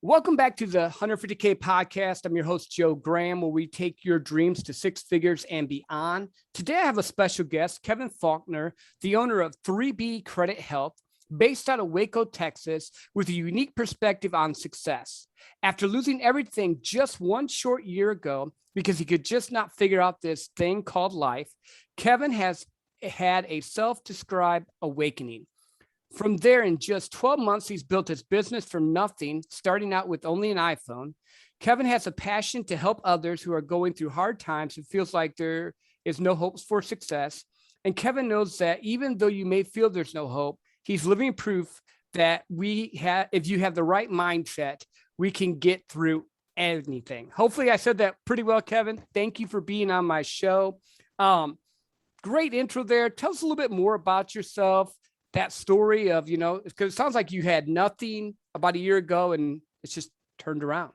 Welcome back to the 150K podcast. I'm your host, Joe Graham, where we take your dreams to six figures and beyond. Today, I have a special guest, Kevin Faulkner, the owner of 3B Credit Health, based out of Waco, Texas, with a unique perspective on success. After losing everything just one short year ago, because he could just not figure out this thing called life, Kevin has had a self-described awakening. From there, in just 12 months, he's built his business from nothing, starting out with only an iPhone. Kevin has a passion to help others who are going through hard times and feels like there is no hopes for success. And Kevin knows that even though you may feel there's no hope, he's living proof that if you have the right mindset, we can get through anything. Hopefully I said that pretty well, Kevin. Thank you for being on my show. Great intro there. Tell us a little bit more about yourself. That story of, because it sounds like you had nothing about a year ago and it's just turned around.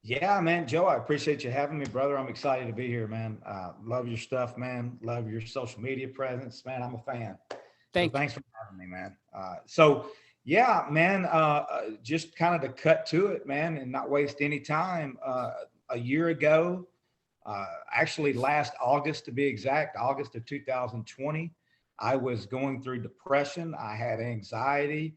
Yeah, man, Joe, I appreciate you having me, brother. I'm excited to be here, man. Love your stuff, man. Love your social media presence, man. I'm a fan. Thanks for having me, man. Yeah, man, just kind of to cut to it, man, and not waste any time. A year ago, actually last August to be exact, August of 2020, I was going through depression. I had anxiety.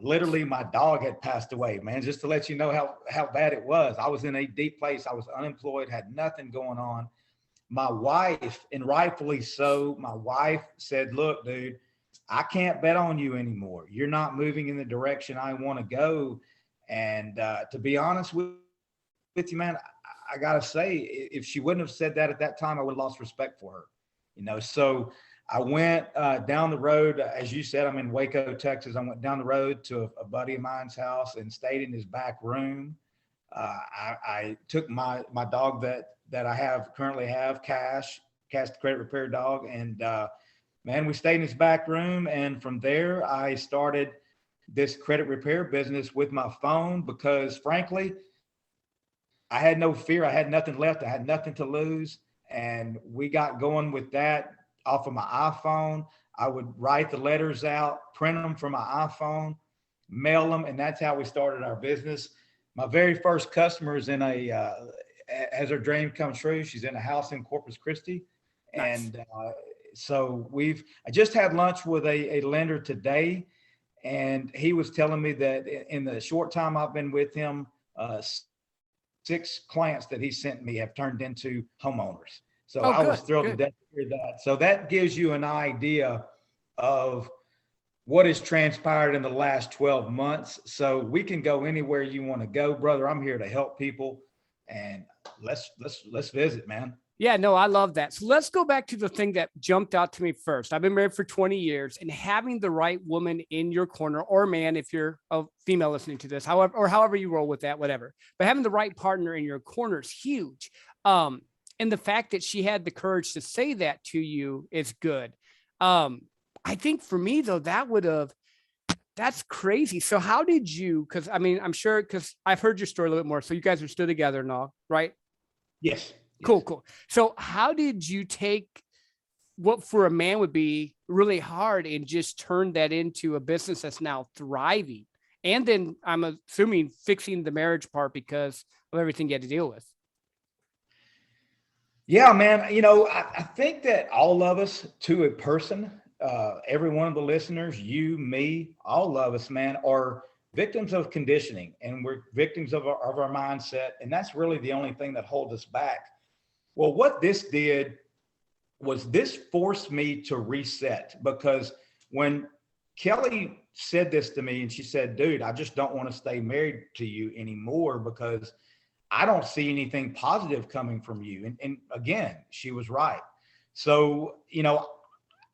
Literally, my dog had passed away, man, just to let you know how bad it was. I was in a deep place. I was unemployed, had nothing going on. My wife, and rightfully so, my wife said, look, dude, I can't bet on you anymore. You're not moving in the direction I want to go. And to be honest with you, man, I got to say, if she wouldn't have said that at that time, I would have lost respect for her. So I went down the road, as you said, I'm in Waco, Texas. I went down the road to a buddy of mine's house and stayed in his back room. I took my dog that I currently have, Cash, the credit repair dog. And man, we stayed in his back room. And from there, I started this credit repair business with my phone because frankly, I had no fear. I had nothing left. I had nothing to lose. And we got going with that off of my iPhone. I would write the letters out, print them from my iPhone, mail them. And that's how we started our business. My very first customer is has her dream come true. She's in a house in Corpus Christi. Nice. And so I just had lunch with a lender today. And he was telling me that in the short time I've been with him, 6 clients that he sent me have turned into homeowners. So I was thrilled to death to hear that. So that gives you an idea of what has transpired in the last 12 months. So we can go anywhere you want to go, brother. I'm here to help people, and let's visit, man. Yeah, no, I love that. So let's go back to the thing that jumped out to me first. I've been married for 20 years, and having the right woman in your corner, or man, if you're a female listening to this, however you roll with that, whatever, but having the right partner in your corner is huge. And the fact that she had the courage to say that to you is good. I think for me though, that's crazy. So how did you, cause I mean, I'm sure, cause I've heard your story a little bit more. So you guys are still together and all, right? Yes. Cool. So how did you take what for a man would be really hard and just turn that into a business that's now thriving? And then I'm assuming fixing the marriage part because of everything you had to deal with. Yeah, man. I think that all of us to a person, every one of the listeners, you, me, all of us, man, are victims of conditioning, and we're victims of our mindset. And that's really the only thing that holds us back. Well, what this did was this forced me to reset, because when Kelly said this to me and she said, dude, I just don't want to stay married to you anymore because I don't see anything positive coming from you. And again, she was right. So,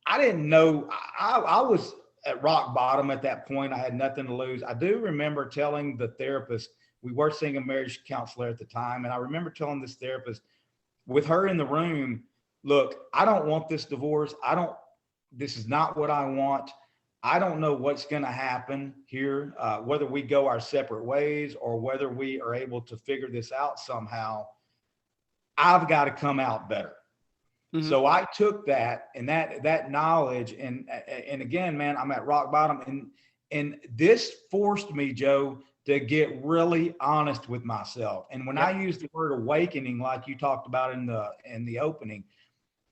I didn't know, I was at rock bottom at that point. I had nothing to lose. I do remember telling the therapist, we were seeing a marriage counselor at the time. And I remember telling this therapist, with her in the room, look, I don't want this divorce. This is not what I want. I don't know what's going to happen here, whether we go our separate ways or whether we are able to figure this out somehow. I've got to come out better. Mm-hmm. So I took that and that knowledge, and again, man, I'm at rock bottom, And this forced me, Joe, to get really honest with myself. And when I use the word awakening, like you talked about in the opening,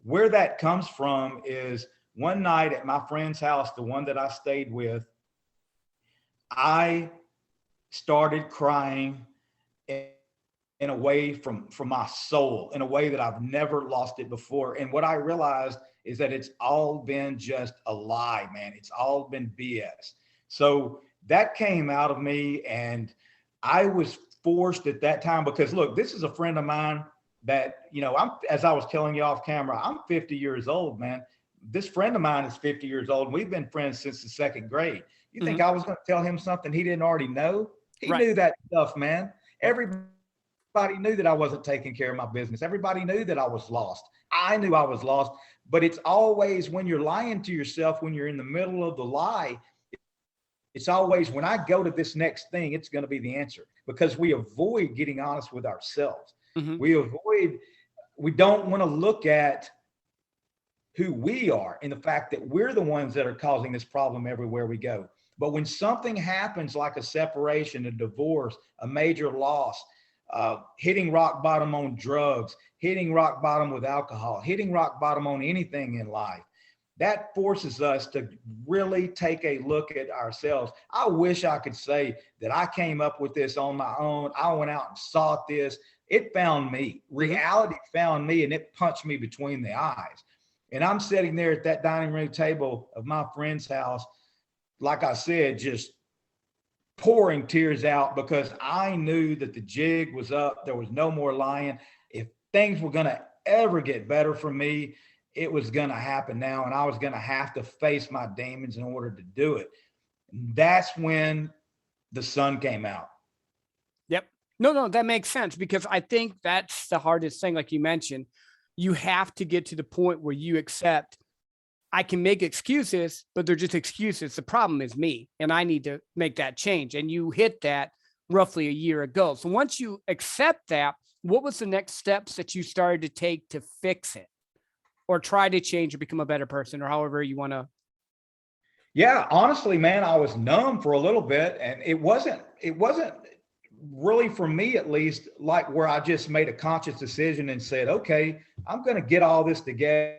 where that comes from is one night at my friend's house, the one that I stayed with, I started crying in a way from my soul, in a way that I've never lost it before. And what I realized is that it's all been just a lie, man. It's all been BS. So that came out of me, and I was forced at that time, because look, this is a friend of mine that, you know, as I was telling you off camera, I'm 50 years old, man. This friend of mine is 50 years old, and we've been friends since the second grade. You think I was going to tell him something he didn't already know? He knew that stuff, man. Everybody knew that I wasn't taking care of my business. Everybody knew that I was lost. I knew I was lost, but it's always when you're lying to yourself, when you're in the middle of the lie, it's always when I go to this next thing, it's going to be the answer, because we avoid getting honest with ourselves. We don't want to look at who we are and the fact that we're the ones that are causing this problem everywhere we go. But when something happens like a separation, a divorce, a major loss, hitting rock bottom on drugs, hitting rock bottom with alcohol, hitting rock bottom on anything in life, that forces us to really take a look at ourselves. I wish I could say that I came up with this on my own. I went out and sought this. It found me. Reality found me, and it punched me between the eyes. And I'm sitting there at that dining room table of my friend's house, like I said, just pouring tears out, because I knew that the jig was up. There was no more lying. If things were going to ever get better for me, it was going to happen now, and I was going to have to face my demons in order to do it. That's when the sun came out. Yep. No, that makes sense, because I think that's the hardest thing. Like you mentioned, you have to get to the point where you accept, I can make excuses, but they're just excuses. The problem is me, and I need to make that change. And you hit that roughly a year ago. So once you accept that, what was the next steps that you started to take to fix it, or try to change or become a better person, or however you want to? Yeah, honestly, man, I was numb for a little bit, and it wasn't really, for me at least, like where I just made a conscious decision and said, okay, I'm going to get all this together,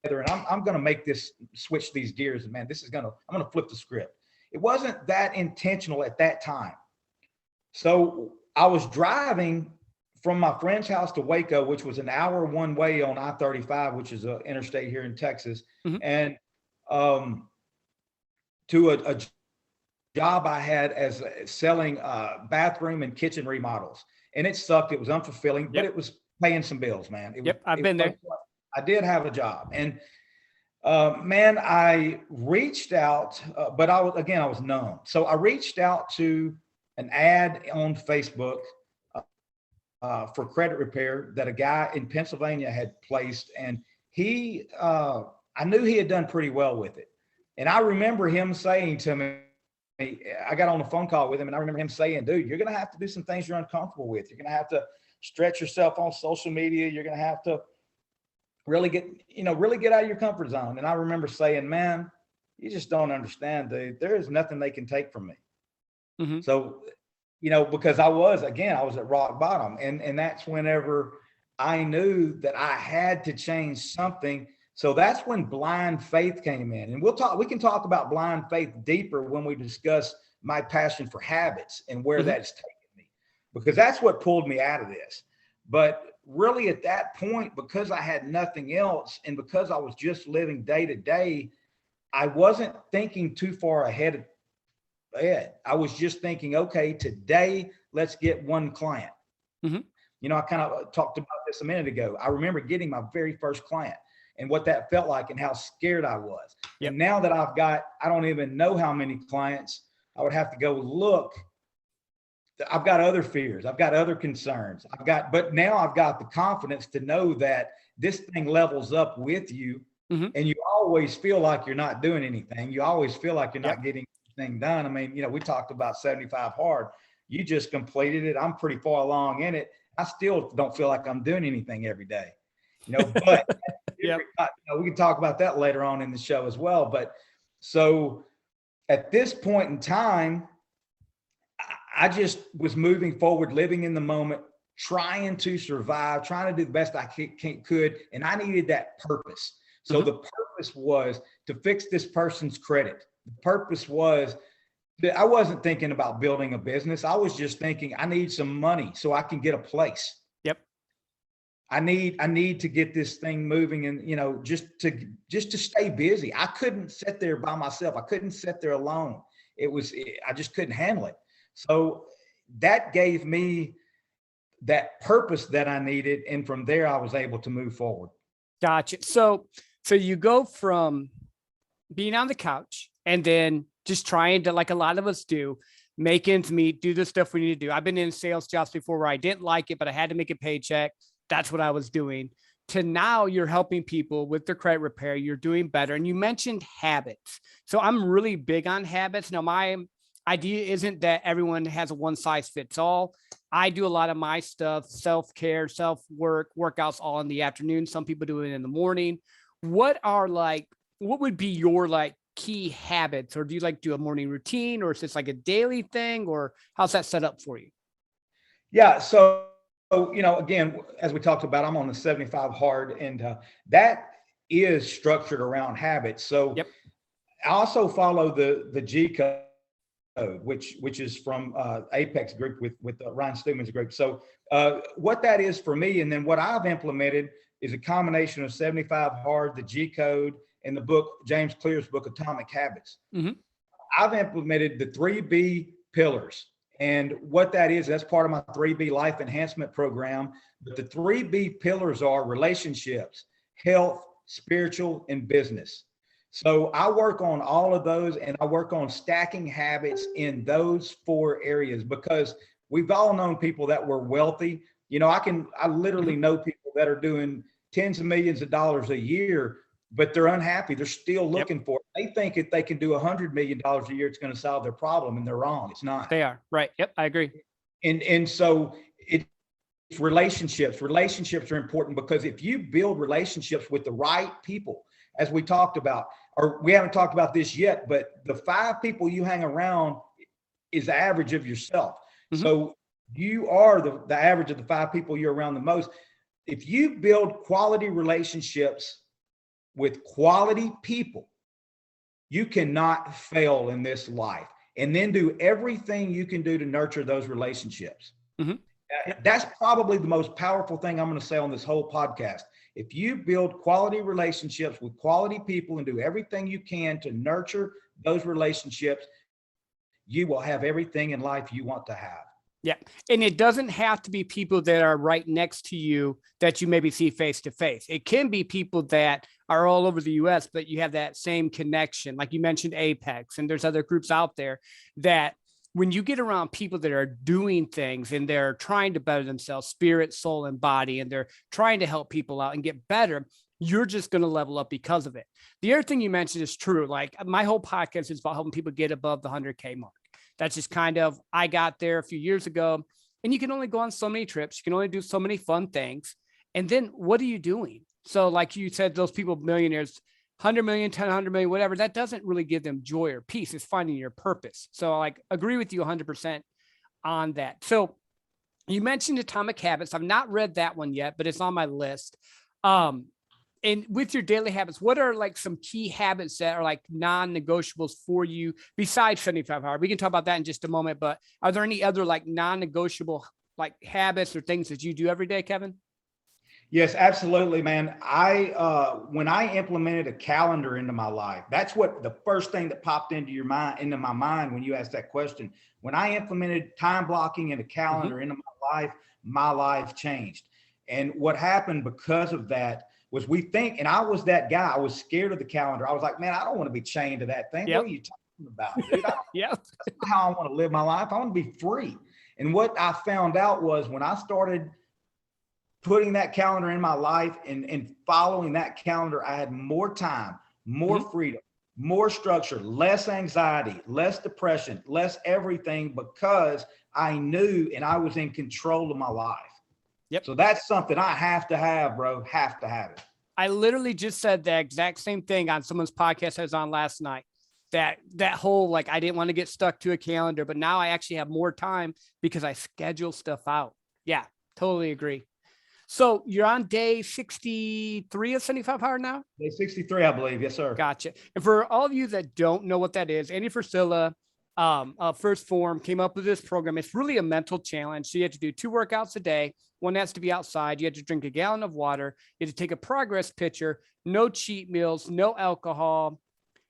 and I'm going to make this, switch these gears, and man, I'm going to flip the script. It wasn't that intentional at that time. So I was driving from my friend's house to Waco, which was an hour one way on I-35, which is an interstate here in Texas, and to a job I had as selling bathroom and kitchen remodels. And it sucked. It was unfulfilling, but it was paying some bills, man. I've been there. I did have a job. And man, I reached out, but I was numb. So I reached out to an ad on Facebook for credit repair that a guy in Pennsylvania had placed. And I knew he had done pretty well with it. And I remember him saying to me, I got on a phone call with him, and I remember him saying, dude, you're going to have to do some things you're uncomfortable with. You're going to have to stretch yourself on social media. You're going to have to really get out of your comfort zone. And I remember saying, man, you just don't understand, dude. There is nothing they can take from me. So, because I was at rock bottom, and that's whenever I knew that I had to change something. So that's when blind faith came in, and we can talk about blind faith deeper when we discuss my passion for habits and where that's taken me, because that's what pulled me out of this. But really at that point, because I had nothing else, and because I was just living day to day, I wasn't thinking too far ahead. I was just thinking, okay, today, let's get one client. I kind of talked about this a minute ago. I remember getting my very first client and what that felt like and how scared I was. And now that I don't even know how many clients. I would have to go look. I've got other fears. I've got other concerns. But now I've got the confidence to know that this thing levels up with you. And you always feel like you're not doing anything. You always feel like you're not getting anything done. I mean, we talked about 75 hard. You just completed it. I'm pretty far along in it. I still don't feel like I'm doing anything every day, but we can talk about that later on in the show as well. But so at this point in time, I just was moving forward, living in the moment, trying to survive, trying to do the best I could. And I needed that purpose. So the purpose was to fix this person's credit. The purpose was that I wasn't thinking about building a business. I was just thinking I need some money so I can get a place. Yep. I need to get this thing moving, and just to stay busy. I couldn't sit there by myself. I couldn't sit there alone. I just couldn't handle it. So that gave me that purpose that I needed. And from there, I was able to move forward. Gotcha. So you go from being on the couch and then just trying to, like a lot of us do, make ends meet, do the stuff we need to do. I've been in sales jobs before where I didn't like it, but I had to make a paycheck. That's what I was doing. To now you're helping people with their credit repair. You're doing better. And you mentioned habits. So I'm really big on habits. Now, my idea isn't that everyone has a one size fits all. I do a lot of my stuff, self-care, self-work, workouts all in the afternoon. Some people do it in the morning. What would be your key habits? Or do you do a morning routine, or is this like a daily thing, or how's that set up for you? Yeah. So, again, as we talked about, I'm on the 75 hard, and that is structured around habits. So yep. I also follow the G code, which is from Apex Group with Ryan Stewman's group. So what that is for me, and then what I've implemented is a combination of 75 hard, the G code, and the book, James Clear's book, Atomic Habits. Mm-hmm. I've implemented the 3B pillars. And what that is, that's part of my 3B life enhancement program. But the 3B pillars are relationships, health, spiritual, and business. So I work on all of those, and I work on stacking habits in those 4 areas, because we've all known people that were wealthy. I literally know people that are doing tens of millions of dollars a year, but they're unhappy. They're still looking for it. They think if they can do $100 million a year, it's going to solve their problem, and they're wrong. It's not. They are. Right. Yep. I agree. And so it's relationships. Relationships are important, because if you build relationships with the right people, as we talked about, or we haven't talked about this yet, but the 5 people you hang around is the average of yourself. Mm-hmm. So you are the average of the 5 people you're around the most. If you build quality relationships with quality people, you cannot fail in this life. And then do everything you can do to nurture those relationships. Mm-hmm. That's probably the most powerful thing I'm going to say on this whole podcast. If you build quality relationships with quality people and do everything you can to nurture those relationships, you will have everything in life you want to have. Yeah. And it doesn't have to be people that are right next to you that you maybe see face to face. It can be people that are all over the US, but you have that same connection. Like you mentioned Apex, and there's other groups out there that when you get around people that are doing things and they're trying to better themselves, spirit, soul, and body, and they're trying to help people out and get better, you're just going to level up because of it. The other thing you mentioned is true. Like my whole podcast is about helping people get above the 100K mark. That's just kind of, I got there a few years ago, and you can only go on so many trips. You can only do so many fun things. And then what are you doing? So like you said, those people, millionaires, 100 million, 10, 100 million, whatever, that doesn't really give them joy or peace. It's finding your purpose. So I agree with you 100% on that. So you mentioned Atomic Habits. I've not read that one yet, but it's on my list. And with your daily habits, what are some key habits that are non-negotiables for you besides 75 hard? We can talk about that in just a moment, but are there any other non-negotiable habits or things that you do every day, Kevin? Yes, absolutely, man. When I implemented a calendar into my life, that's what the first thing that popped into my mind when you asked that question. When I implemented time blocking and a calendar into my life changed. And what happened because of that was and I was that guy. I was scared of the calendar. I was like, man, I don't want to be chained to that thing. Yep. What are you talking about, dude? That's not how I want to live my life. I want to be free. And what I found out was when I started putting that calendar in my life and following that calendar, I had more time, more freedom, more structure, less anxiety, less depression, less everything, because I knew and I was in control of my life. Yep. So that's something I have to have, bro. Have to have it. I literally just said the exact same thing on someone's podcast I was on last night. that whole, like, I didn't want to get stuck to a calendar, but now I actually have more time because I schedule stuff out. Yeah, totally agree. So you're on day 63 of 75 hard now? Day 63, I believe. Yes, sir. Gotcha. And for all of you that don't know what that is, Andy Frisilla, First Form came up with this program. It's really a mental challenge. So you have to do 2 workouts a day. One has to be outside. You have to drink a gallon of water. You have to take a progress picture, no cheat meals, no alcohol.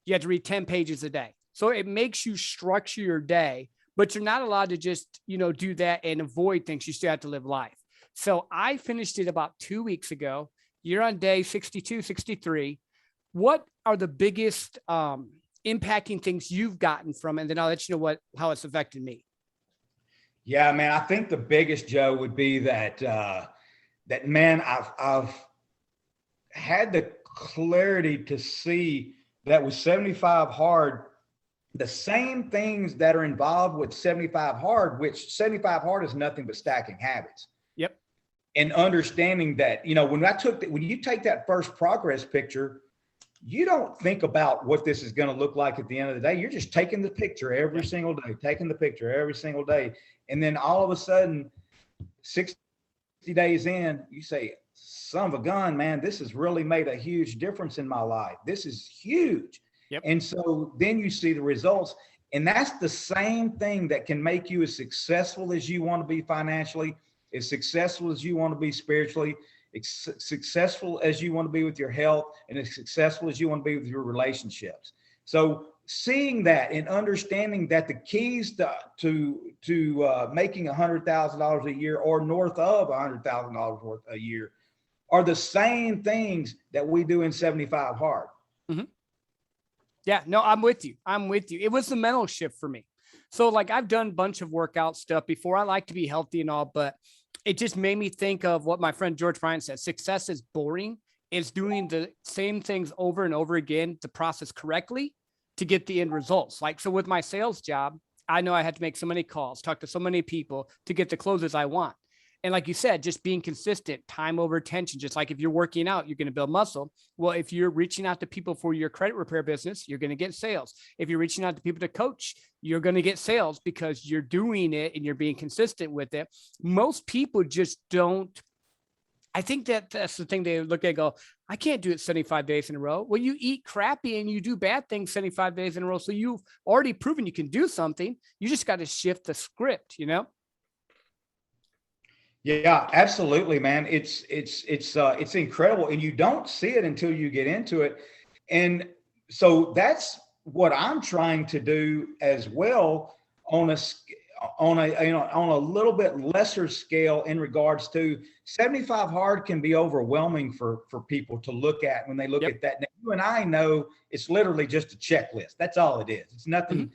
You have to read 10 pages a day. So it makes you structure your day, but you're not allowed to just, do that and avoid things. You still have to live life. So I finished it about 2 weeks ago. You're on day 62, 63. What are the biggest impacting things you've gotten from it? And then I'll let you know how it's affected me. Yeah, man, I think the biggest, Joe, would be that man, I've had the clarity to see that with 75 hard, the same things that are involved with 75 hard, which 75 hard is nothing but stacking habits. Yep. And understanding that, when you take that first progress picture, you don't think about what this is going to look like at the end of the day. You're just taking the picture every single day, taking the picture every single day. And then all of a sudden, 60 days in, you say, son of a gun, man, this has really made a huge difference in my life. This is huge. Yep. And so then you see the results. And that's the same thing that can make you as successful as you want to be financially, as successful as you want to be spiritually, successful as you want to be with your health, and as successful as you want to be with your relationships. So seeing that and understanding that the keys to making $100,000 a year or north of $100,000 worth a year are the same things that we do in 75 hard. Mm-hmm. Yeah, no, I'm with you. It was the mental shift for me. So like I've done a bunch of workout stuff before. I like to be healthy and all, but it just made me think of what my friend George Bryant said. Success is boring. It's doing the same things over and over again, the process correctly to get the end results. Like, so with my sales job, I know I had to make so many calls, talk to so many people to get the closes I want. And like you said, just being consistent, time over attention, just like if you're working out, you're going to build muscle. Well, if you're reaching out to people for your credit repair business, you're going to get sales. If you're reaching out to people to coach, you're going to get sales because you're doing it and you're being consistent with it. Most people just don't. I think that's the thing they look at and go, I can't do it 75 days in a row. Well, you eat crappy and you do bad things 75 days in a row. So you've already proven you can do something. You just got to shift the script, Yeah, absolutely, man. It's incredible, and you don't see it until you get into it. And so that's what I'm trying to do as well on a little bit lesser scale in regards to 75 hard can be overwhelming for people to look at when they look at that. Now, you and I know it's literally just a checklist. That's all it is. It's nothing,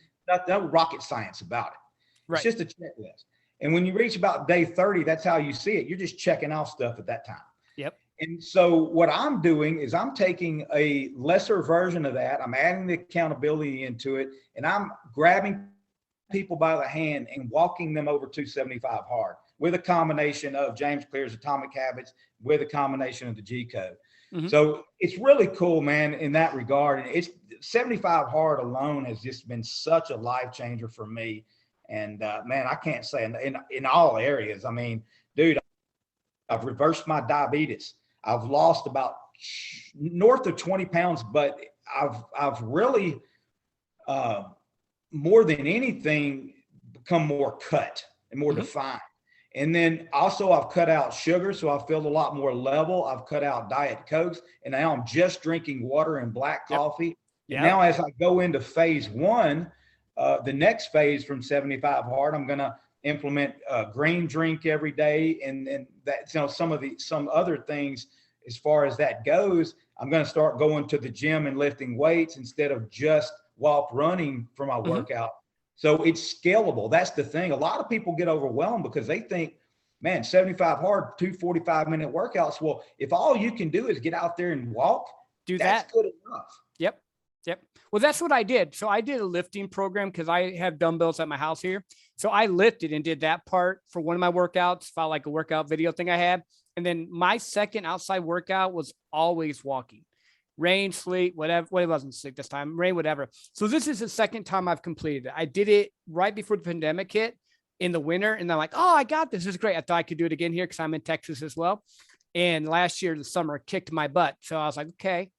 no rocket science about it. It's just a checklist. And when you reach about day 30, that's how you see it. You're just checking off stuff at that time. Yep. And so what I'm doing is I'm taking a lesser version of that. I'm adding the accountability into it, and I'm grabbing people by the hand and walking them over 275 hard with a combination of James Clear's Atomic Habits with a combination of the G Code. Mm-hmm. So it's really cool, man, in that regard. And it's 75 hard alone has just been such a life changer for me. And man, I can't say in all areas. I mean, dude, I've reversed my diabetes. I've lost about north of 20 pounds, but I've really, more than anything, become more cut and more defined. And then also I've cut out sugar, so I feel a lot more level. I've cut out Diet Cokes, and now I'm just drinking water and black coffee. Yep. And now as I go into phase 1, the next phase from 75 hard, I'm going to implement a green drink every day. And that, some other things as far as that goes, I'm going to start going to the gym and lifting weights instead of just walk running for my workout. So it's scalable. That's the thing. A lot of people get overwhelmed because they think, man, 75 hard, 2 45-minute workouts. Well, if all you can do is get out there and walk, that's good enough. Yep. Well, that's what I did. So I did a lifting program because I have dumbbells at my house here. So I lifted and did that part for one of my workouts, felt like a workout video thing I had. And then my second outside workout was always walking. rain, sleet, whatever. Well, it wasn't sleet this time, rain, whatever. So this is the second time I've completed it. I did it right before the pandemic hit in the winter. And I'm like, oh, I got this. This is great. I thought I could do it again here because I'm in Texas as well. And last year, the summer kicked my butt. So I was like, okay,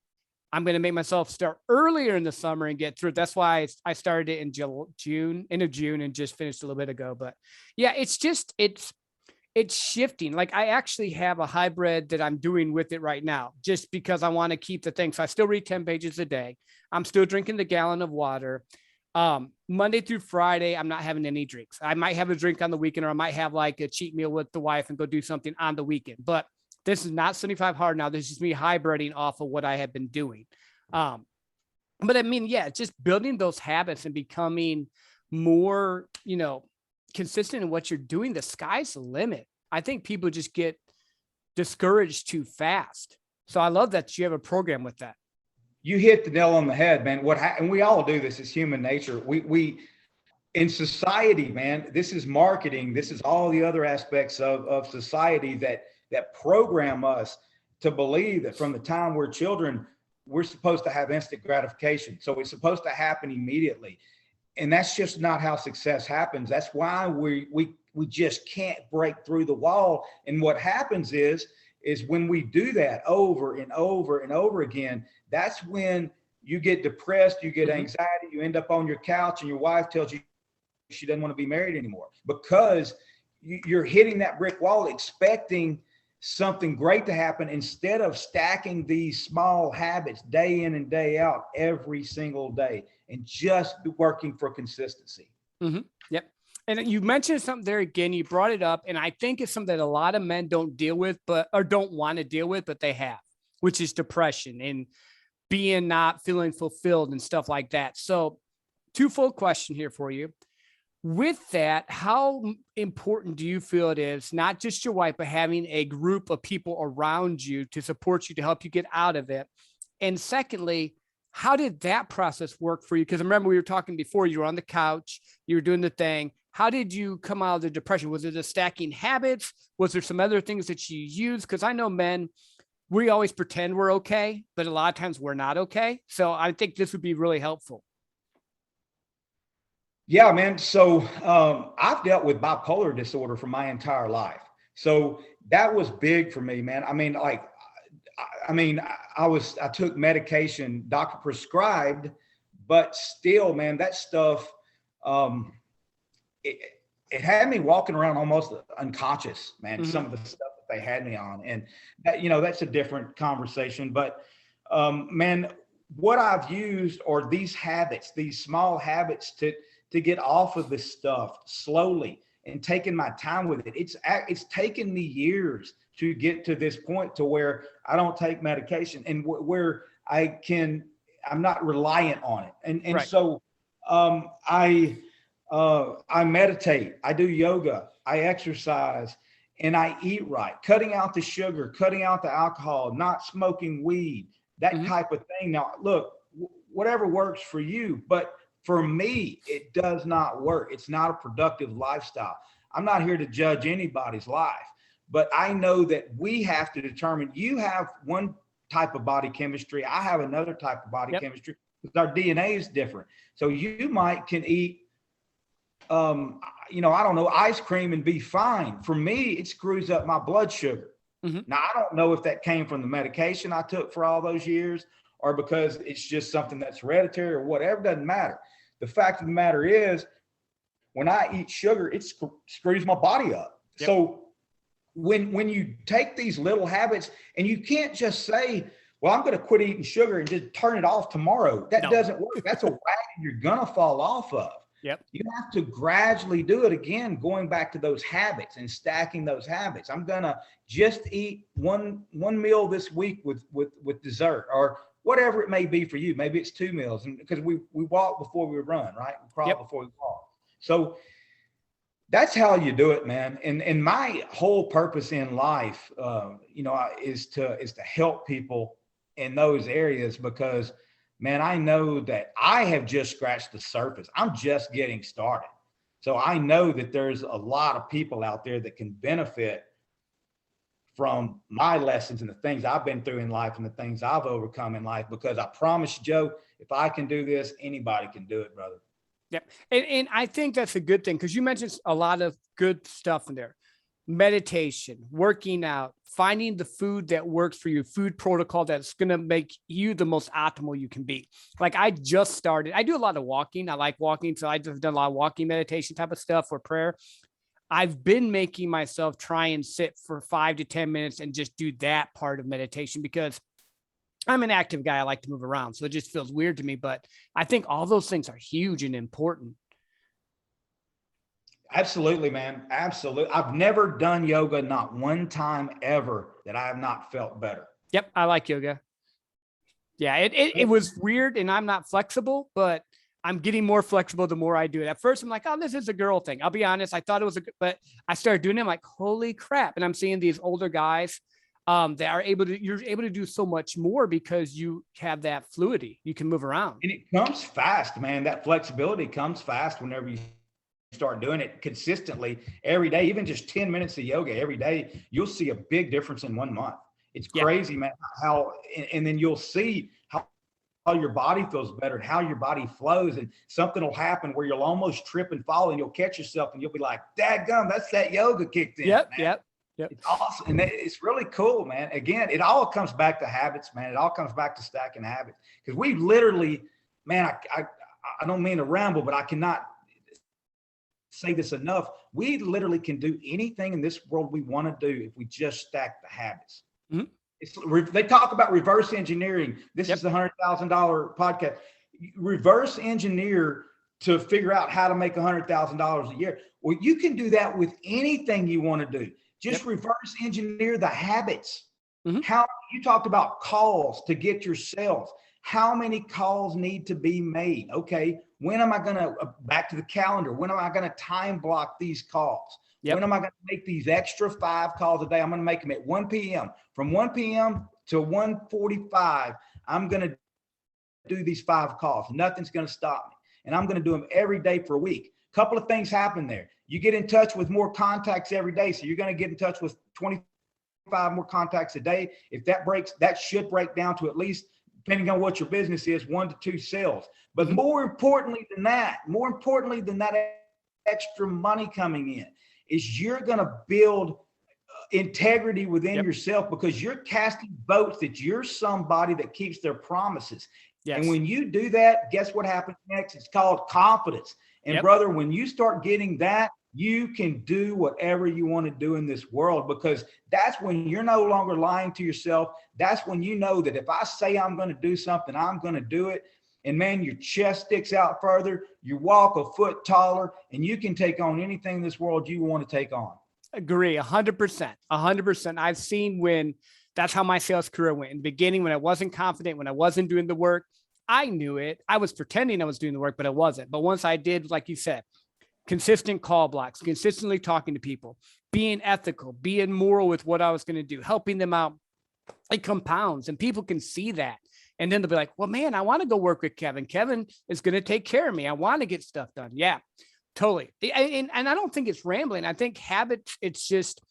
I'm going to make myself start earlier in the summer and get through it. That's why I started it in June, end of June, and just finished a little bit ago. But yeah, it's shifting. Like I actually have a hybrid that I'm doing with it right now, just because I want to keep the thing. So I still read 10 pages a day. I'm still drinking the gallon of water. Monday through Friday, I'm not having any drinks. I might have a drink on the weekend, or I might have like a cheat meal with the wife and go do something on the weekend. But this is not 75 hard now. This is me hybriding off of what I have been doing. But I mean, yeah, just building those habits and becoming more, consistent in what you're doing. The sky's the limit. I think people just get discouraged too fast. So I love that you have a program with that. You hit the nail on the head, man. And we all do this. It's human nature. We in society, man, this is marketing. This is all the other aspects of society that program us to believe that from the time we're children, we're supposed to have instant gratification. So it's supposed to happen immediately. And that's just not how success happens. That's why we just can't break through the wall. And what happens is when we do that over and over and over again, that's when you get depressed, you get anxiety, you end up on your couch and your wife tells you she doesn't want to be married anymore, because you're hitting that brick wall expecting something great to happen instead of stacking these small habits day in and day out every single day and just working for consistency. Yep. And you mentioned something there again, you brought it up, and I think it's something that a lot of men don't deal with, or don't want to deal with, but they have, which is depression and being not feeling fulfilled and stuff like that. So twofold question here for you. With that, how important do you feel it is, not just your wife, but having a group of people around you to support you, to help you get out of it? And secondly, how did that process work for you? Because remember, we were talking before, you were on the couch, you were doing the thing. How did you come out of the depression? Was it the stacking habits? Was there some other things that you used? Because I know men, we always pretend we're okay, but a lot of times we're not okay. So I think this would be really helpful. Yeah, man. So I've dealt with bipolar disorder for my entire life. So that was big for me, man. I mean, I took medication, doctor prescribed, but still, man, that stuff, it had me walking around almost unconscious, man, some of the stuff that they had me on. And that, that's a different conversation, but man, what I've used are these habits, these small habits to get off of this stuff slowly and taking my time with it. It's taken me years to get to this point to where I don't take medication and where I'm not reliant on it. And right. So I meditate, I do yoga, I exercise, and I eat right, cutting out the sugar, cutting out the alcohol, not smoking weed, that type of thing. Now, look, whatever works for you, but for me, it does not work. It's not a productive lifestyle. I'm not here to judge anybody's life, but I know that we have to determine, you have one type of body chemistry, I have another type of body chemistry, because our DNA is different. So you can eat, I don't know, ice cream and be fine. For me, it screws up my blood sugar. Now, I don't know if that came from the medication I took for all those years, or because it's just something that's hereditary or whatever, doesn't matter. The fact of the matter is, when I eat sugar, it screws my body up. Yep. So when you take these little habits, and you can't just say, well, I'm going to quit eating sugar and just turn it off tomorrow. That doesn't work. That's a wagon you're going to fall off of. Yep. You have to gradually do it again, going back to those habits and stacking those habits. I'm going to just eat one meal this week with dessert, or whatever it may be for you. Maybe it's 2 meals, and because we walk before we run, right? We crawl before we walk. So that's how you do it, man. And my whole purpose in life, is to help people in those areas, because, man, I know that I have just scratched the surface. I'm just getting started. So I know that there's a lot of people out there that can benefit from my lessons and the things I've been through in life and the things I've overcome in life, because I promise you, Joe, if I can do this, anybody can do it, brother. Yep. And I think that's a good thing, because you mentioned a lot of good stuff in there. Meditation, working out, finding the food that works for you, food protocol that's going to make you the most optimal you can be. Like I just started, I do a lot of walking. I like walking. So I've done a lot of walking, meditation type of stuff, or prayer. I've been making myself try and sit for 5 to 10 minutes and just do that part of meditation, because I'm an active guy. I like to move around. So it just feels weird to me, but I think all those things are huge and important. Absolutely, man. Absolutely. I've never done yoga, not one time ever, that I have not felt better. Yep. I like yoga. Yeah. It was weird, and I'm not flexible, but I'm getting more flexible the more I do it. At first, I'm like, oh, this is a girl thing. I'll be honest. I thought it was but I started doing it. I'm like, holy crap. And I'm seeing these older guys that are you're able to do so much more because you have that fluidity. You can move around. And it comes fast, man. That flexibility comes fast whenever you start doing it consistently every day. Even just 10 minutes of yoga every day, you'll see a big difference in 1 month. It's crazy, man, how, and then you'll see how your body feels better and how your body flows, and something will happen where you'll almost trip and fall, and you'll catch yourself and you'll be like, dadgum, that's that yoga kicked in. Yep. Man. Yep. It's awesome. And it's really cool, man. Again, it all comes back to habits, man. It all comes back to stacking habits, because we literally, man, I don't mean to ramble, but I cannot say this enough. We literally can do anything in this world we want to do if we just stack the habits. Mm-hmm. They talk about reverse engineering. This is the $100,000 podcast. Reverse engineer to figure out how to make $100,000 a year. Well, you can do that with anything you want to do. Just reverse engineer the habits. Mm-hmm. How you talked about calls to get your sales. How many calls need to be made? Okay, when am I going to, back to the calendar, when am I going to time block these calls? Yep. When am I going to make these extra 5 calls a day? I'm going to make them at 1 p.m. From 1 p.m. to 1:45, I'm going to do these 5 calls. Nothing's going to stop me. And I'm going to do them every day for a week. A couple of things happen there. You get in touch with more contacts every day. So you're going to get in touch with 25 more contacts a day. If that breaks, that should break down to at least, depending on what your business is, 1 to 2 sales. But more importantly than that extra money coming in, is you're going to build integrity within yourself, because you're casting votes that you're somebody that keeps their promises. Yes. And when you do that, guess what happens next? It's called confidence. And brother, when you start getting that, you can do whatever you want to do in this world, because that's when you're no longer lying to yourself. That's when you know that if I say I'm going to do something, I'm going to do it. And man, your chest sticks out further, you walk a foot taller, and you can take on anything in this world you want to take on. Agree. 100%. 100%. I've seen when that's how my sales career went. In the beginning, when I wasn't confident, when I wasn't doing the work, I knew it. I was pretending I was doing the work, but I wasn't. But once I did, like you said, consistent call blocks, consistently talking to people, being ethical, being moral with what I was going to do, helping them out, it compounds, and people can see that. And then they'll be like, well, man, I want to go work with Kevin. Kevin is going to take care of me. I want to get stuff done. Yeah, totally. And I don't think it's rambling. I think habits, it's just,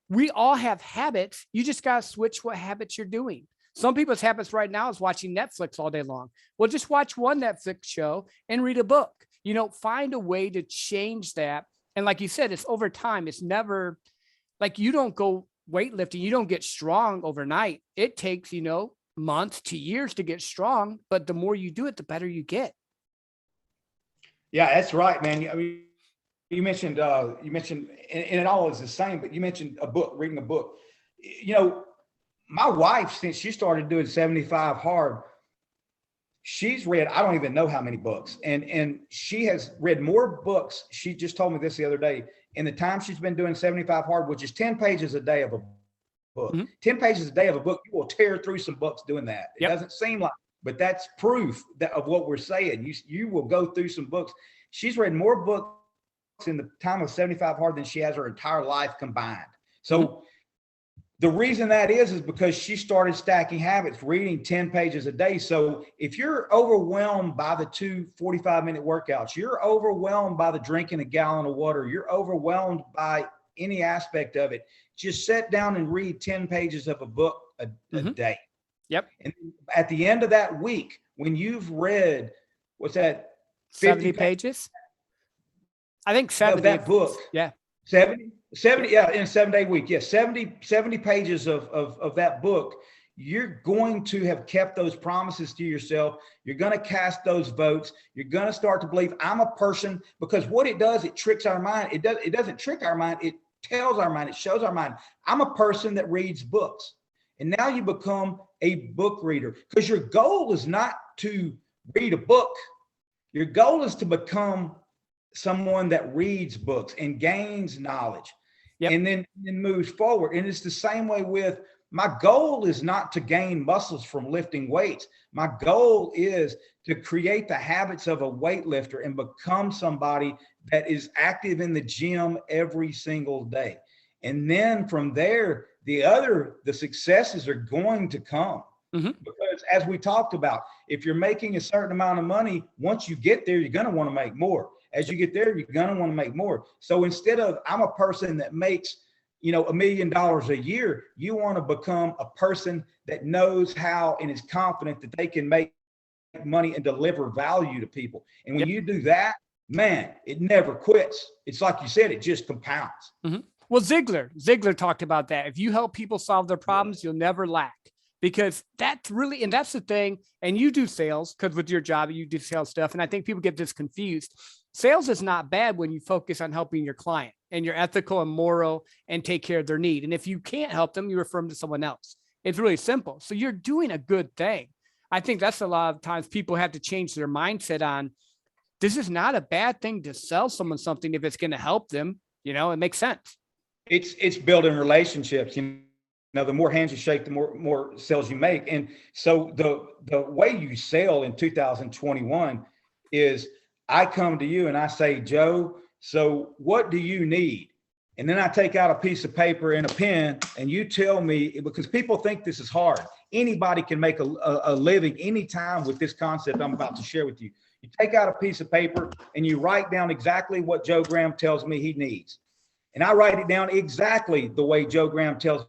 we all have habits. You just got to switch what habits you're doing. Some people's habits right now is watching Netflix all day long. Well, just watch one Netflix show and read a book. You know, find a way to change that. And like you said, it's over time. It's never like you don't go weightlifting. You don't get strong overnight. It takes, months to years to get strong, but the more you do it, the better you get. Yeah, that's right, man. I mean, you mentioned, and it all is the same, but you mentioned a book, reading a book. My wife, since she started doing 75 hard, she's read, I don't even know how many books, and she has read more books. She just told me this the other day, in the time she's been doing 75 hard, which is 10 pages a day of a book. 10 pages a day of a book. You will tear through some books doing that. It doesn't seem like, but that's proof of what we're saying. You will go through some books. She's read more books in the time of 75 hard than she has her entire life combined. So the reason that is because she started stacking habits, reading 10 pages a day. So if you're overwhelmed by the 2 45-minute workouts, you're overwhelmed by the drinking a gallon of water, you're overwhelmed by any aspect of it, just sit down and read 10 pages of a book a day. Yep. And at the end of that week, when you've read, what's that? 70 pages? I think 70. Of that book. Yeah. 70, yeah, in a 7-day week. Yes, 70 pages of that book. You're going to have kept those promises to yourself. You're going to cast those votes. You're going to start to believe I'm a person, because what it does, it tricks our mind. It doesn't trick our mind. It tells our mind, it shows our mind, I'm a person that reads books. And now you become a book reader, because your goal is not to read a book. Your goal is to become someone that reads books and gains knowledge, and then moves forward. And it's the same way with, my goal is not to gain muscles from lifting weights. My goal is to create the habits of a weightlifter and become somebody that is active in the gym every single day. And then from there, the successes are going to come. Because as we talked about, if you're making a certain amount of money, once you get there, you're going to want to make more. As you get there, you're going to want to make more. So instead of, I'm a person that makes, $1 million a year, you want to become a person that knows how and is confident that they can make money and deliver value to people. And when you do that, man, it never quits. It's like you said, it just compounds. Well, Ziegler talked about that. If you help people solve their problems, you'll never lack, because that's really, and that's the thing. And you do sales, because with your job, you do sales stuff. And I think people get this confused. Sales is not bad when you focus on helping your client and you're ethical and moral and take care of their need. And if you can't help them, you refer them to someone else. It's really simple. So you're doing a good thing. I think that's a lot of times people have to change their mindset on, this is not a bad thing to sell someone something if it's going to help them. It makes sense. It's building relationships. The more hands you shake, the more sales you make. And so the way you sell in 2021 is, I come to you and I say, Joe, so what do you need? And then I take out a piece of paper and a pen, and you tell me, because people think this is hard. Anybody can make a living anytime with this concept I'm about to share with you. You take out a piece of paper and you write down exactly what Joe Graham tells me he needs. And I write it down exactly the way Joe Graham tells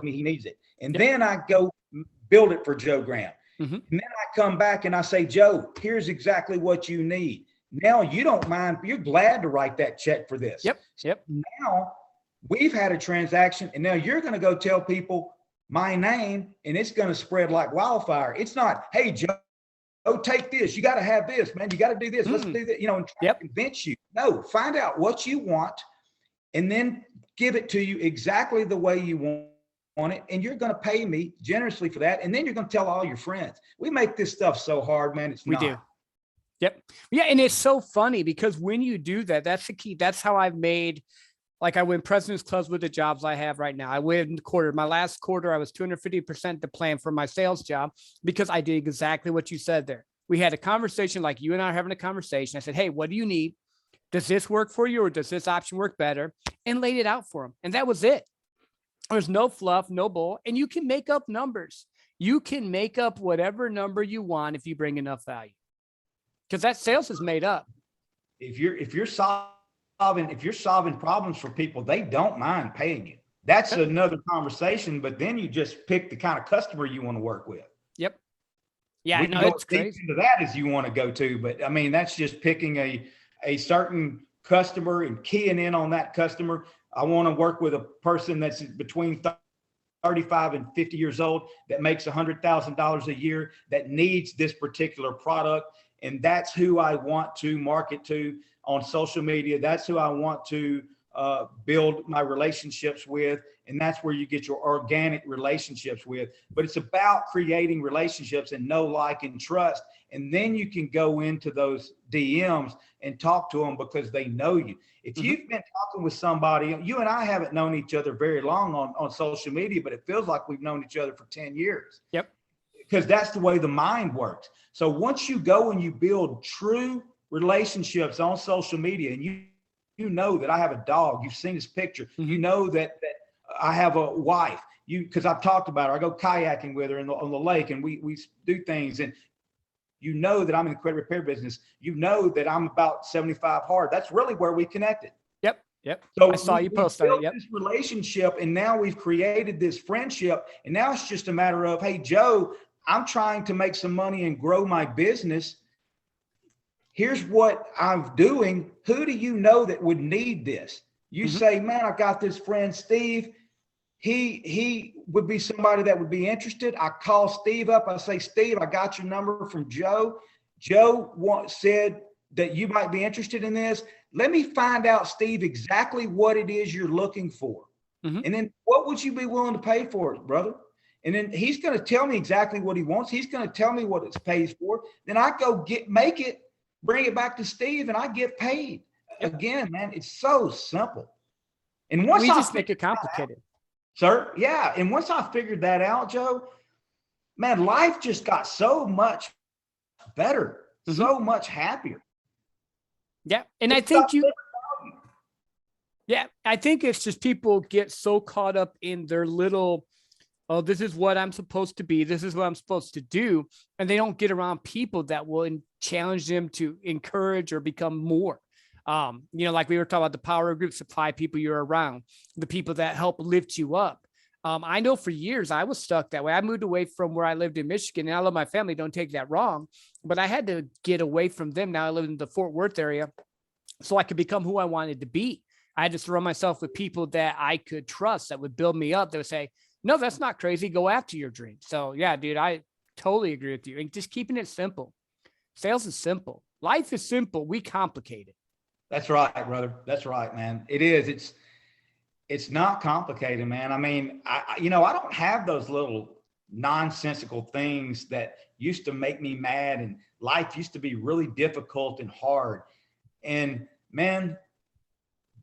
me he needs it. And then I go build it for Joe Graham. And then I come back and I say, Joe, here's exactly what you need. Now you don't mind, you're glad to write that check for this. Now we've had a transaction, and now you're going to go tell people my name, and it's going to spread like wildfire. It's not, hey, Joe, take this. You got to have this, man. You got to do this. Let's do that, and try to convince you. No, find out what you want and then give it to you exactly the way you want it, and you're going to pay me generously for that, and then you're going to tell all your friends. We make this stuff so hard, man. We do. Yeah, and it's so funny, because when you do that, that's the key. That's how I've made, like, I win President's Clubs with the jobs I have right now. I win quarter. My last quarter, I was 250% the plan for my sales job, because I did exactly what you said there. We had a conversation like you and I are having a conversation. I said, hey, what do you need? Does this work for you, or does this option work better? And laid it out for them. And that was it. There's no fluff, no bull. And you can make up numbers. You can make up whatever number you want if you bring enough value, because that sales is made up. If you're solving problems for people, they don't mind paying you. That's another conversation. But then you just pick the kind of customer you want to work with. Yeah, I know it's crazy. Into that as you want to go to, but I mean, that's just picking a certain customer and keying in on that customer. I want to work with a person that's between 35 and 50 years old that makes $100,000 a year, that needs this particular product. And that's who I want to market to on social media. That's who I want to build my relationships with. And that's where you get your organic relationships with. But it's about creating relationships and know, like, and trust. And then you can go into those DMs and talk to them because they know you. If you've been talking with somebody, you and I haven't known each other very long on social media, but it feels like we've known each other for 10 years. Yep. Because that's the way the mind works. So once you go and you build true relationships on social media, and you know that I have a dog, you've seen this picture, you know that I have a wife, because I've talked about her. I go kayaking with her on the lake, and we do things, and you know that I'm in the credit repair business. You know that I'm about 75 hard. That's really where we connected. Yep. Yep. So I saw you post on it. Yep. this relationship, and now we've created this friendship, and now it's just a matter of, hey, Joe, I'm trying to make some money and grow my business. Here's what I'm doing. Who do you know that would need this? You say, man, I got this friend, Steve. He would be somebody that would be interested. I call Steve up. I say, Steve, I got your number from Joe. Joe said that you might be interested in this. Let me find out, Steve, exactly what it is you're looking for. And then what would you be willing to pay for it, brother? And then he's going to tell me exactly what he wants. He's going to tell me what it pays for. Then I go make it, bring it back to Steve, and I get paid. Again, man, it's so simple. And once we just make it complicated. Sir, yeah. And once I figured that out, Joe, man, life just got so much better, so much happier. Yeah. And I think I think it's just people get so caught up in their little, oh, this is what I'm supposed to be. This is what I'm supposed to do. And they don't get around people that will challenge them to encourage or become more. Like we were talking about the power of groups, the 5 people you're around, the people that help lift you up. I know for years I was stuck that way. I moved away from where I lived in Michigan, and I love my family. Don't take that wrong, but I had to get away from them. Now I live in the Fort Worth area so I could become who I wanted to be. I had to surround myself with people that I could trust, that would build me up. They would say, no, that's not crazy. Go after your dream. So yeah, dude, I totally agree with you. And just keeping it simple. Sales is simple. Life is simple. We complicate it. That's right, brother. That's right, man. It is. It's not complicated, man. I mean, I don't have those little nonsensical things that used to make me mad, and life used to be really difficult and hard. And man,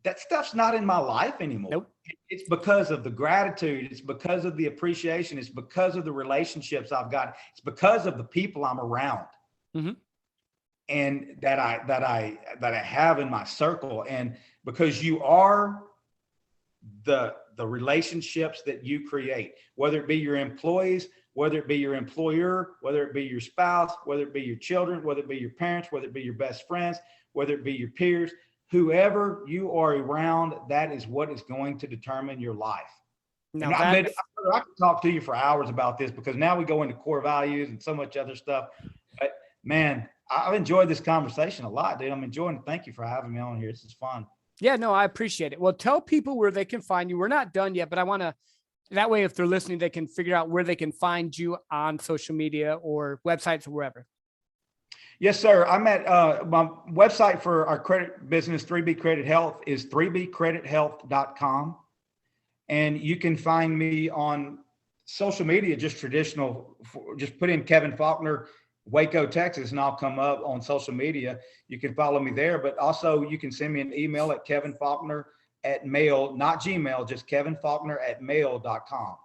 that stuff's not in my life anymore. Nope. It's because of the gratitude. It's because of the appreciation. It's because of the relationships I've got. It's because of the people I'm around. And that I have in my circle. And because you are the relationships that you create, whether it be your employees, whether it be your employer, whether it be your spouse, whether it be your children, whether it be your parents, whether it be your best friends, whether it be your peers, whoever you are around, that is what is going to determine your life. Now, I could talk to you for hours about this, because now we go into core values and so much other stuff. But man, I've enjoyed this conversation a lot, dude. I'm enjoying it. Thank you for having me on here. This is fun. Yeah, no, I appreciate it. Well, tell people where they can find you. We're not done yet, but I want to, that way, if they're listening, they can figure out where they can find you on social media or websites or wherever. Yes, sir. I'm at my website for our credit business, 3B Credit Health, is 3bcredithealth.com. And you can find me on social media, just traditional, just put in Kevin Faulkner, Waco, Texas, and I'll come up on social media. You can follow me there, but also you can send me an email at kevinfaulkner@mail, not Gmail, just kevinfaulkner@mail.com.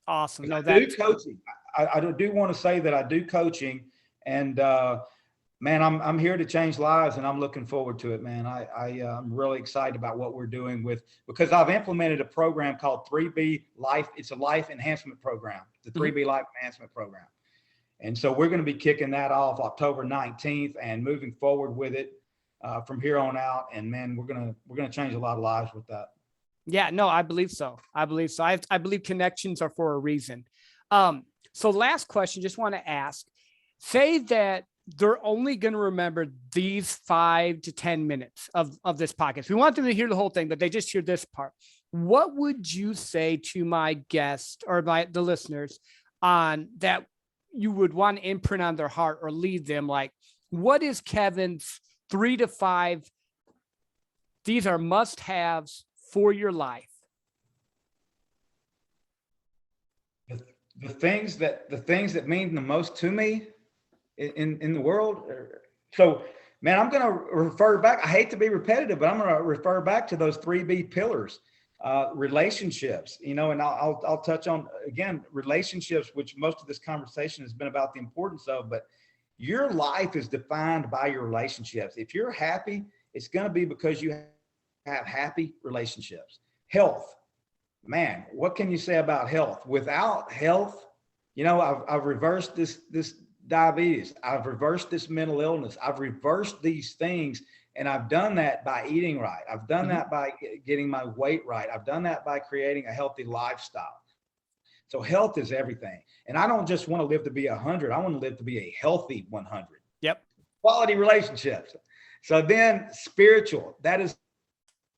Awesome. No, I do coaching. I do want to say that I do coaching, and man, I'm here to change lives, and I'm looking forward to it, man. I'm really excited about what we're doing because I've implemented a program called 3B Life. It's a life enhancement program, the 3B Life Enhancement Program. And so we're going to be kicking that off October 19th and moving forward with it from here on out. And man, we're going to change a lot of lives with that. Yeah, no, I believe so. I believe connections are for a reason. So last question, just want to ask, say that they're only going to remember these 5 to 10 minutes of this podcast. We want them to hear the whole thing, but they just hear this part. What would you say to my guest or the listeners on that you would want to imprint on their heart or leave them? Like, what is Kevin's 3 to 5? These are must-haves for your life. The things that mean the most to me in the world. So, man, I'm going to refer back. I hate to be repetitive, but I'm going to refer back to those 3B pillars. Relationships, and I'll touch on again relationships, which most of this conversation has been about the importance of. But your life is defined by your relationships. If you're happy, it's going to be because you have happy relationships. Health, man, what can you say about health? Without health, I've reversed this diabetes. I've reversed this mental illness. I've reversed these things. And I've done that by eating right. I've done that by getting my weight right. I've done that by creating a healthy lifestyle. So health is everything. And I don't just want to live to be 100. I want to live to be a healthy 100. Yep. Quality relationships. So then spiritual, that is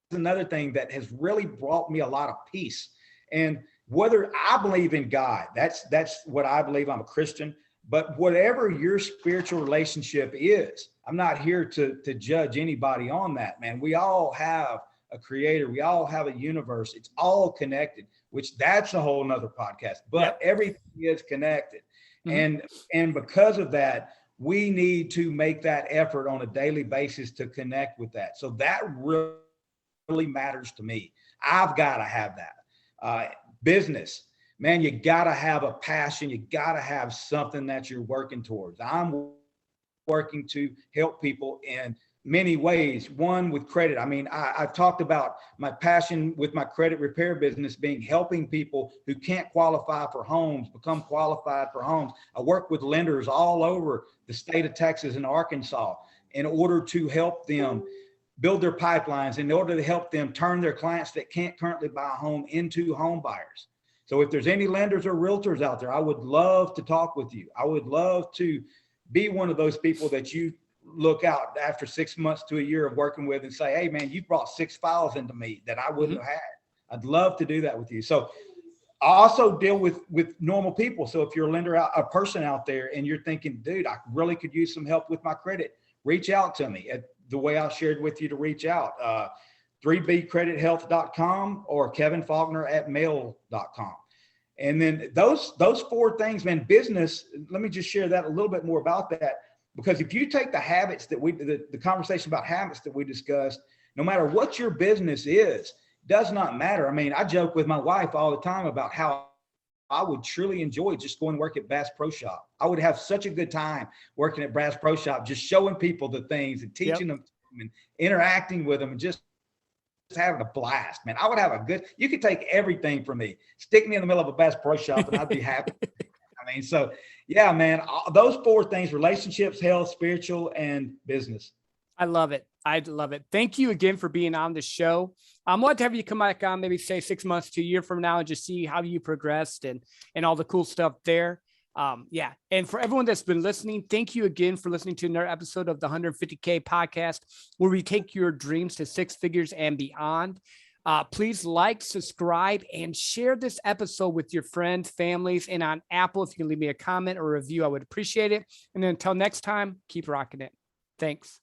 another thing that has really brought me a lot of peace. And whether I believe in God, that's what I believe. I'm a Christian. But whatever your spiritual relationship is, I'm not here to judge anybody on that, man. We all have a creator. We all have a universe. It's all connected, which that's a whole nother podcast, but everything is connected. And because of that, we need to make that effort on a daily basis to connect with that. So that really matters to me. I've got to have that. Business, man, you got to have a passion. You got to have something that you're working towards. I'm working to help people in many ways. One, with credit. I mean, I've talked about my passion with my credit repair business being helping people who can't qualify for homes become qualified for homes. I work with lenders all over the state of Texas and Arkansas in order to help them build their pipelines, in order to help them turn their clients that can't currently buy a home into home buyers. So if there's any lenders or realtors out there, I would love to talk with you. I would love to be one of those people that you look out after 6 months to a year of working with and say, hey, man, you brought 6 files into me that I wouldn't have had. I'd love to do that with you. So I also deal with normal people. So if you're a lender, a person out there, and you're thinking, dude, I really could use some help with my credit, reach out to me at the way I shared with you to reach out, 3bcredithealth.com or kevinfaulkner@mail.com. And then those 4 things, man, business, let me just share that a little bit more about that, because if you take the habits that the conversation about habits that we discussed, no matter what your business is, does not matter. I mean, I joke with my wife all the time about how I would truly enjoy just going to work at Bass Pro Shop. I would have such a good time working at Bass Pro Shop, just showing people the things and teaching them and interacting with them and just having a blast, man. I would have you could take everything from me, stick me in the middle of a Bass Pro Shop and I'd be happy. I mean, so yeah, man, those 4 things: relationships, health, spiritual, and business. I love it. I love it. Thank you again for being on the show. I'd love to have you come back on maybe say 6 months to a year from now and just see how you progressed and all the cool stuff there. Yeah. And for everyone that's been listening, thank you again for listening to another episode of the 150K podcast, where we take your dreams to 6 figures and beyond. Please like, subscribe, and share this episode with your friends, families, and on Apple. If you can leave me a comment or a review, I would appreciate it. And then until next time, keep rocking it. Thanks.